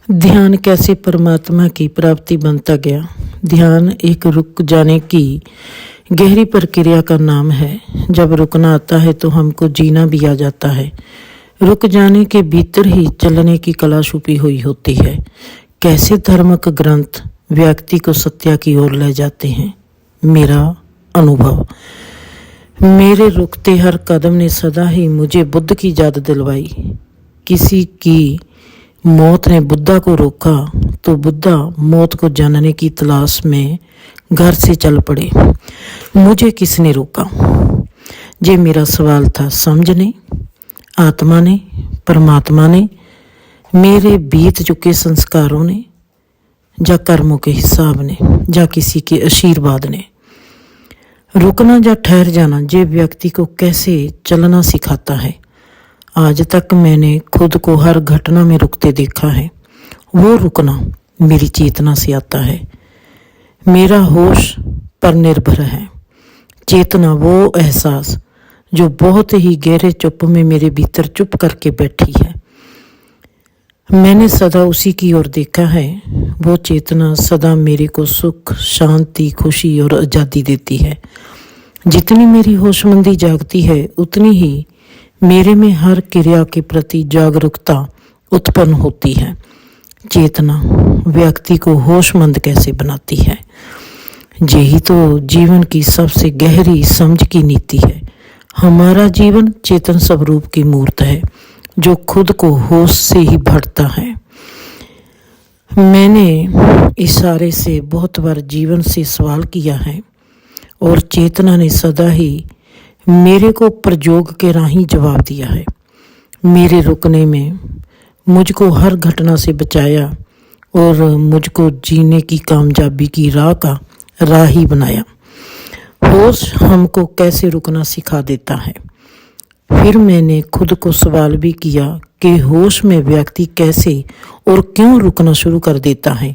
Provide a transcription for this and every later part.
ध्यान कैसे परमात्मा की प्राप्ति बनता गया। ध्यान एक रुक जाने की गहरी प्रक्रिया का नाम है। जब रुकना आता है तो हमको जीना भी आ जाता है। रुक जाने के भीतर ही चलने की कला छुपी हुई होती है। कैसे धार्मिक ग्रंथ व्यक्ति को सत्या की ओर ले जाते हैं। मेरा अनुभव, मेरे रुकते हर कदम ने सदा ही मुझे बुद्ध की याद दिलवाई। किसी की मौत ने बुद्धा को रोका तो बुद्धा मौत को जानने की तलाश में घर से चल पड़े। मुझे किसने रोका? ये मेरा सवाल था। समझ ने, आत्मा ने, परमात्मा ने, मेरे बीत चुके संस्कारों ने, या कर्मों के हिसाब ने, या किसी के आशीर्वाद ने। रुकना या ठहर जाना ये व्यक्ति को कैसे चलना सिखाता है। आज तक मैंने खुद को हर घटना में रुकते देखा है। वो रुकना मेरी चेतना से आता है, मेरा होश पर निर्भर है। चेतना वो एहसास जो बहुत ही गहरे चुप में मेरे भीतर चुप करके बैठी है। मैंने सदा उसी की ओर देखा है। वो चेतना सदा मेरे को सुख, शांति, खुशी और आज़ादी देती है। जितनी मेरी होशमंदी जागती है उतनी ही मेरे में हर क्रिया के प्रति जागरूकता उत्पन्न होती है। चेतना व्यक्ति को होशमंद कैसे बनाती है, यही तो जीवन की सबसे गहरी समझ की नीति है। हमारा जीवन चेतन स्वरूप की मूर्त है जो खुद को होश से ही भरता है। मैंने इशारे से बहुत बार जीवन से सवाल किया है और चेतना ने सदा ही मेरे को प्रयोग के राही जवाब दिया है। मेरे रुकने में मुझको हर घटना से बचाया और मुझको जीने की कामयाबी की राह का राही बनाया। होश हमको कैसे रुकना सिखा देता है। फिर मैंने खुद को सवाल भी किया कि होश में व्यक्ति कैसे और क्यों रुकना शुरू कर देता है।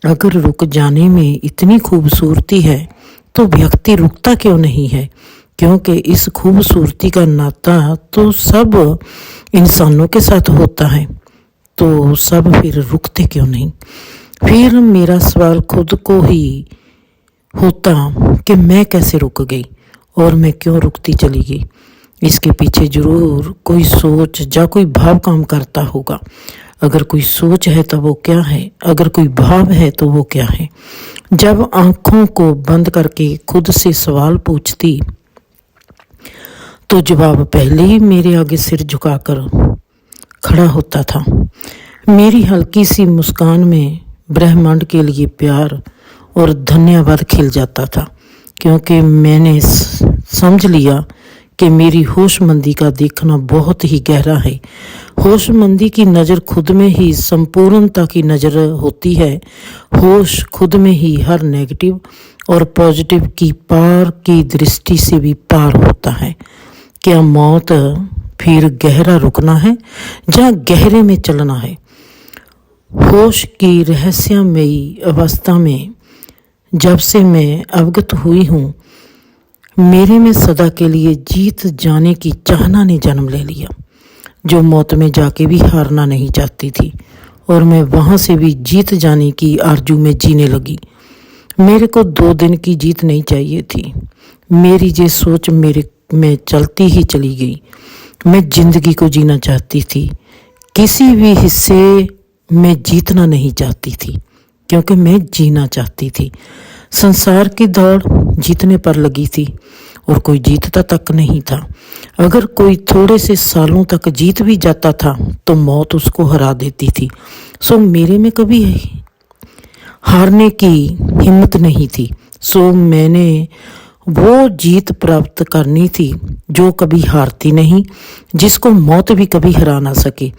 अगर रुक जाने में इतनी खूबसूरती है तो व्यक्ति रुकता क्यों नहीं है? क्योंकि इस खूबसूरती का नाता तो सब इंसानों के साथ होता है, तो सब फिर रुकते क्यों नहीं? फिर मेरा सवाल खुद को ही होता कि मैं कैसे रुक गई और मैं क्यों रुकती चली गई। इसके पीछे जरूर कोई सोच या कोई भाव काम करता होगा। अगर कोई सोच है तो वो क्या है, अगर कोई भाव है तो वो क्या है। जब आंखों को बंद करके खुद से सवाल पूछती तो जवाब पहले ही मेरे आगे सिर झुकाकर खड़ा होता था। मेरी हल्की सी मुस्कान में ब्रह्मांड के लिए प्यार और धन्यवाद खिल जाता था, क्योंकि मैंने समझ लिया कि मेरी होशमंदी का देखना बहुत ही गहरा है। होशमंदी की नज़र खुद में ही संपूर्णता की नज़र होती है। होश खुद में ही हर नेगेटिव और पॉजिटिव की पार की दृष्टि से भी पार होता है। क्या मौत फिर गहरा रुकना है या गहरे में चलना है? होश की रहस्यमयी अवस्था में जब से मैं अवगत हुई हूँ, मेरे में सदा के लिए जीत जाने की चाहना ने जन्म ले लिया, जो मौत में जाके भी हारना नहीं चाहती थी, और मैं वहाँ से भी जीत जाने की आरजू में जीने लगी। मेरे को 2 दिन की जीत नहीं चाहिए थी। मेरी ये सोच मेरे में चलती ही चली गई। मैं जिंदगी को जीना चाहती थी, किसी भी हिस्से में जीतना नहीं चाहती थी, क्योंकि मैं जीना चाहती थी। संसार की दौड़ जीतने पर लगी थी और कोई जीतता तक नहीं था। अगर कोई थोड़े से सालों तक जीत भी जाता था तो मौत उसको हरा देती थी। सो मेरे में कभी हारने की हिम्मत नहीं थी। सो मैंने वो जीत प्राप्त करनी थी जो कभी हारती नहीं, जिसको मौत भी कभी हरा ना सके।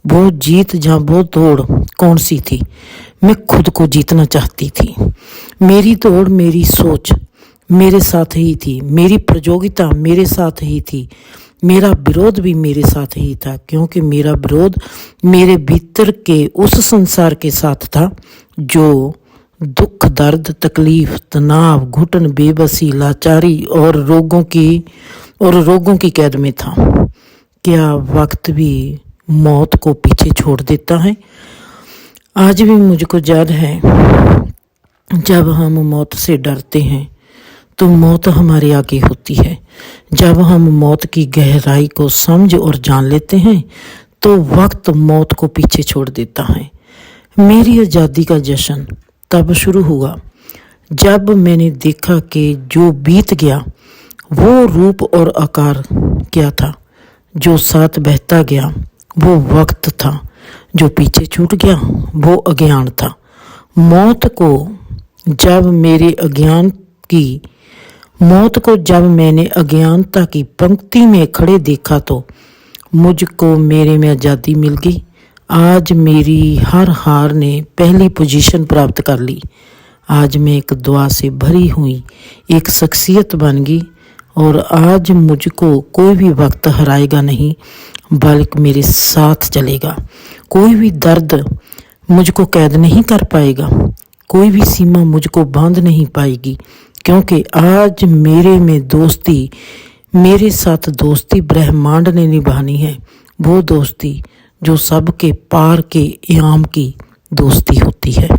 वो जीत या वो दौड़ कौन सी थी? मैं खुद को जीतना चाहती थी। मेरी दौड़, मेरी सोच मेरे साथ ही थी, मेरी प्रतियोगिता मेरे साथ ही थी, मेरा विरोध भी मेरे साथ ही था, क्योंकि मेरा विरोध मेरे भीतर के उस संसार के साथ था जो दुख, दर्द, तकलीफ, तनाव, घुटन, बेबसी, लाचारी और रोगों की कैद में था। क्या वक्त भी मौत को पीछे छोड़ देता है? आज भी मुझको याद है, जब हम मौत से डरते हैं तो मौत हमारे आगे होती है। जब हम मौत की गहराई को समझ और जान लेते हैं तो वक्त मौत को पीछे छोड़ देता है। मेरी आज़ादी का जश्न तब शुरू हुआ जब मैंने देखा कि जो बीत गया वो रूप और आकार क्या था, जो साथ बहता गया वो वक्त था, जो पीछे छूट गया वो अज्ञान था। मौत को जब मैंने अज्ञानता की पंक्ति में खड़े देखा तो मुझको मेरे में आज़ादी मिल गई। आज मेरी हर हार ने पहली पोजीशन प्राप्त कर ली। आज मैं एक दुआ से भरी हुई एक शख्सियत बन गई और आज मुझको कोई भी वक्त हराएगा नहीं, बल्कि मेरे साथ चलेगा। कोई भी दर्द मुझको कैद नहीं कर पाएगा, कोई भी सीमा मुझको बांध नहीं पाएगी, क्योंकि आज मेरे साथ दोस्ती ब्रह्मांड ने निभानी है। वो दोस्ती जो सबके पार के इनाम की दोस्ती होती है।